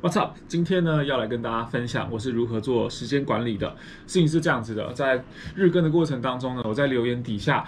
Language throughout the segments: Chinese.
What's up？ 今天呢要来跟大家分享我是如何做时间管理的。事情是这样子的，在日更的过程当中呢，我在留言底下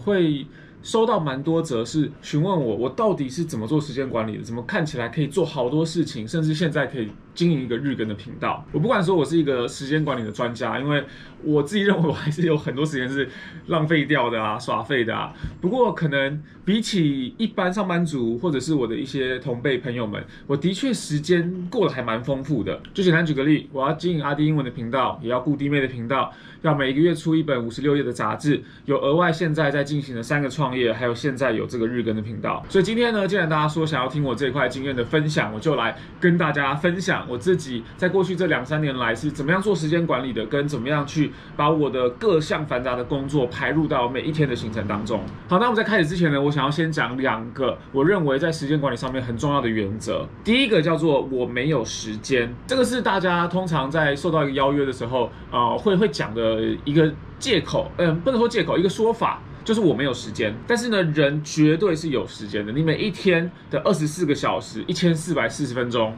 会收到蛮多则是询问我到底是怎么做时间管理的，怎么看起来可以做好多事情，甚至现在可以经营一个日更的频道。我不敢说我是一个时间管理的专家，因为我自己认为我还是有很多时间是浪费掉的啊，耍废的啊。不过可能比起一般上班族或者是我的一些同辈朋友们，我的确时间过得还蛮丰富的。就简单举个例，我要经营阿弟英文的频道，也要顾弟妹的频道，要每个月出一本56页的杂志，有额外现在在进行的3个创业，还有现在有这个日更的频道。所以今天呢，既然大家说想要听我这一块经验的分享，我就来跟大家分享我自己在过去这2-3年来是怎么样做时间管理的，跟怎么样去把我的各项繁杂的工作排入到每一天的行程当中。好，那我们在开始之前呢，我想要先讲2个我认为在时间管理上面很重要的原则。第一个叫做我没有时间，这个是大家通常在受到一个邀约的时候，会讲的一个借口，不能说借口，一个说法。就是我没有时间，但是呢，人绝对是有时间的。你每一天的24个小时，1440分钟，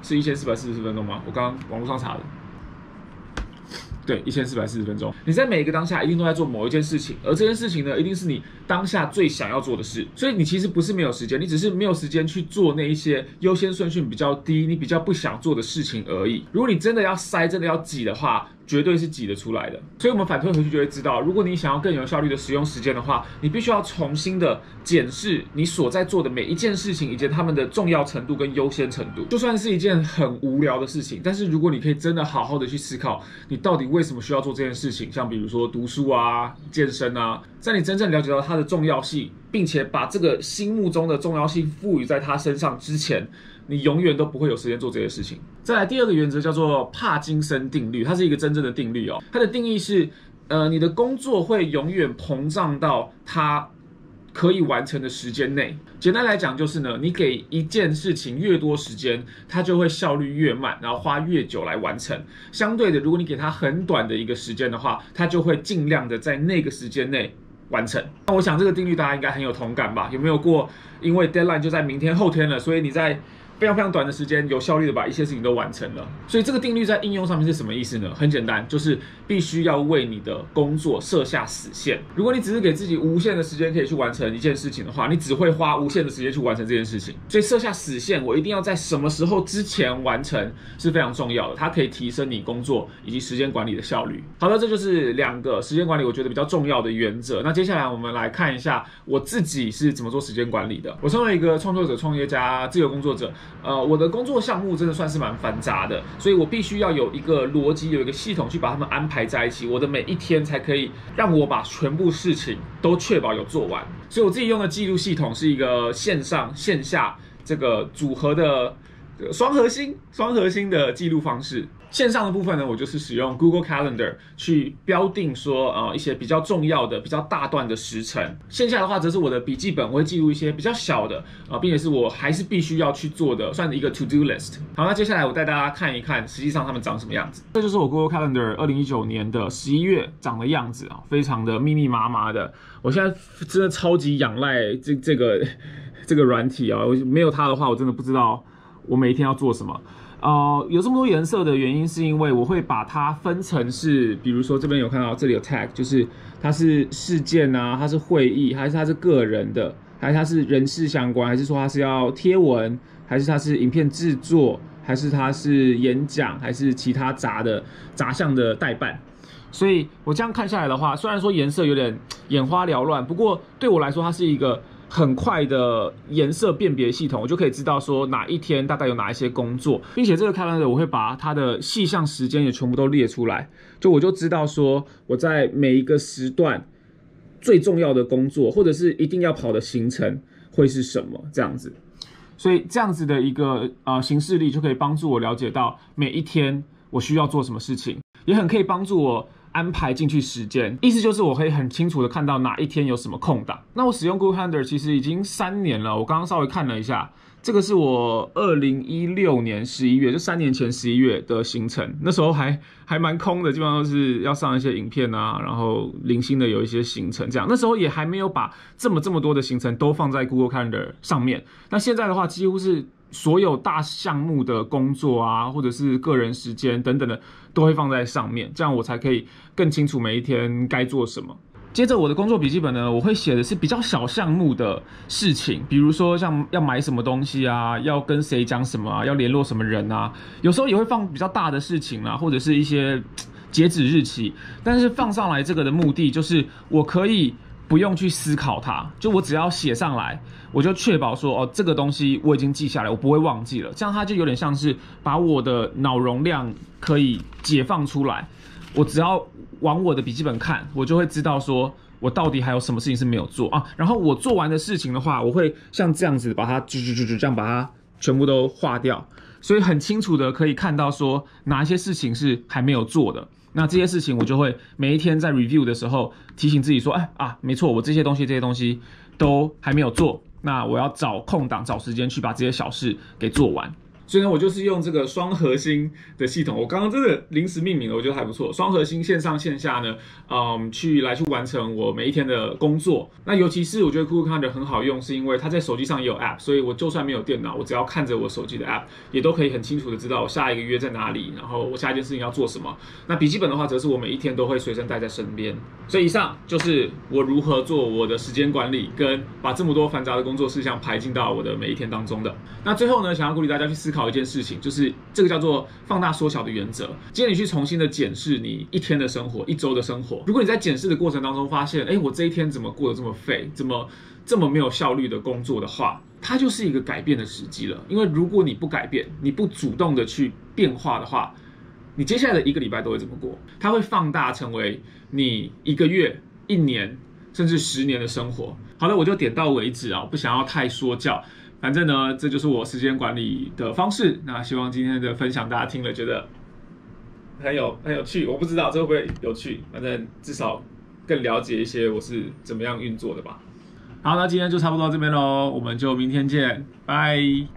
是1440分钟吗？我刚刚网络上查的。对，1440分钟，你在每一个当下一定都在做某一件事情，而这件事情呢，一定是你当下最想要做的事。所以你其实不是没有时间，你只是没有时间去做那一些优先顺序比较低、你比较不想做的事情而已。如果你真的要塞、真的要挤的话，绝对是挤得出来的。所以我们反推回去就会知道，如果你想要更有效率的使用时间的话，你必须要重新的检视你所在做的每一件事情以及它们的重要程度跟优先程度。就算是一件很无聊的事情，但是如果你可以真的好好的去思考，你到底为什么需要做这件事情，像比如说读书啊、健身啊，在你真正了解到它的重要性，并且把这个心目中的重要性赋予在它身上之前，你永远都不会有时间做这些事情。再来第2个原则叫做帕金森定律，它是一个真正的定律哦。它的定义是，你的工作会永远膨胀到它可以完成的时间内。简单来讲就是呢，你给一件事情越多时间，它就会效率越慢，然后花越久来完成。相对的，如果你给它很短的一个时间的话，它就会尽量的在那个时间内完成。那我想这个定律大家应该很有同感吧？有没有过因为 deadline 就在明天后天了，所以你在非常非常短的时间有效率的把一些事情都完成了？所以这个定律在应用上面是什么意思呢？很简单，就是必须要为你的工作设下死线。如果你只是给自己无限的时间可以去完成一件事情的话，你只会花无限的时间去完成这件事情。所以设下死线，我一定要在什么时候之前完成是非常重要的，它可以提升你工作以及时间管理的效率。好的，这就是2个时间管理我觉得比较重要的原则。那接下来我们来看一下我自己是怎么做时间管理的。我身为一个创作者、创业家、自由工作者，我的工作项目真的算是蛮繁杂的，所以我必须要有一个逻辑，有一个系统去把它们安排在一起，我的每一天才可以让我把全部事情都确保有做完。所以我自己用的记录系统是一个线上线下这个组合的双核心的记录方式。线上的部分呢，我就是使用 Google Calendar 去标定说一些比较重要的、比较大段的时程。线下的话，则是我的笔记本，我会记录一些比较小的并且是我还是必须要去做的，算是一个 to do list。好，那接下来我带大家看一看，实际上它们长什么样子。这就是我 Google Calendar 2019年的11月长的样子啊，非常的密密麻麻的。我现在真的超级仰赖这个软体啊，没有它的话，我真的不知道我每一天要做什么。有这么多颜色的原因是因为我会把它分成是，比如说这边有看到这里有 tag， 就是它是事件啊，它是会议，还是它是个人的，还是它是人事相关，还是说它是要贴文，还是它是影片制作，还是它是演讲，还是其他杂项的代办。所以我这样看下来的话，虽然说颜色有点眼花缭乱，不过对我来说它是一个很快的颜色辨别系统，我就可以知道说哪一天大概有哪一些工作，并且这个 calendar 我会把它的细项时间也全部都列出来，我就知道说我在每一个时段最重要的工作或者是一定要跑的行程会是什么这样子。所以这样子的一个行事历就可以帮助我了解到每一天我需要做什么事情，也很可以帮助我安排进去时间，意思就是我可以很清楚的看到哪一天有什么空档。那我使用 Google Calendar 其实已经3年了，我刚刚稍微看了一下，这个是我2016年11月，就3年前11月的行程，那时候还蛮空的，基本上都是要上一些影片啊，然后零星的有一些行程这样。那时候也还没有把这么多的行程都放在 Google Calendar 上面。那现在的话，几乎是所有大项目的工作啊，或者是个人时间等等的，都会放在上面，这样我才可以更清楚每一天该做什么。接着我的工作笔记本呢，我会写的是比较小项目的事情，比如说像要买什么东西啊，要跟谁讲什么啊，要联络什么人啊，有时候也会放比较大的事情啊，或者是一些截止日期。但是放上来这个的目的就是我可以不用去思考它，就我只要写上来，我就确保说哦，这个东西我已经记下来，我不会忘记了。这样它就有点像是把我的脑容量可以解放出来，我只要往我的笔记本看，我就会知道说我到底还有什么事情是没有做啊。然后我做完的事情的话，我会像这样子把它这样把它全部都划掉，所以很清楚的可以看到说哪一些事情是还没有做的。那这些事情我就会每一天在 review 的时候提醒自己说，没错，我这些东西都还没有做，那我要找空档找时间去把这些小事给做完。所以呢，我就是用这个双核心的系统，我刚刚真的临时命名了，我觉得还不错。双核心线上线下呢，去完成我每一天的工作。那尤其是我觉得 Google Calendar 很好用，是因为它在手机上也有 App， 所以我就算没有电脑，我只要看着我手机的 App， 也都可以很清楚的知道我下一个约在哪里，然后我下一件事情要做什么。那笔记本的话，则是我每一天都会随身带在身边。所以以上就是我如何做我的时间管理，跟把这么多繁杂的工作事项排进到我的每一天当中的。那最后呢，想要鼓励大家去思考一件事情，就是这个叫做放大缩小的原则。今天你去重新的检视你一天的生活，一周的生活。如果你在检视的过程当中发现，我这一天怎么过得这么废，怎么这么没有效率的工作的话，它就是一个改变的时机了。因为如果你不改变，你不主动的去变化的话，你接下来的一个礼拜都会这么过，它会放大成为你1个月、1年甚至10年的生活。好了，我就点到为止啊，不想要太说教。反正呢，这就是我时间管理的方式。那希望今天的分享大家听了觉得很有趣，我不知道这会不会有趣，反正至少更了解一些我是怎么样运作的吧。好，那今天就差不多到这边咯，我们就明天见，拜。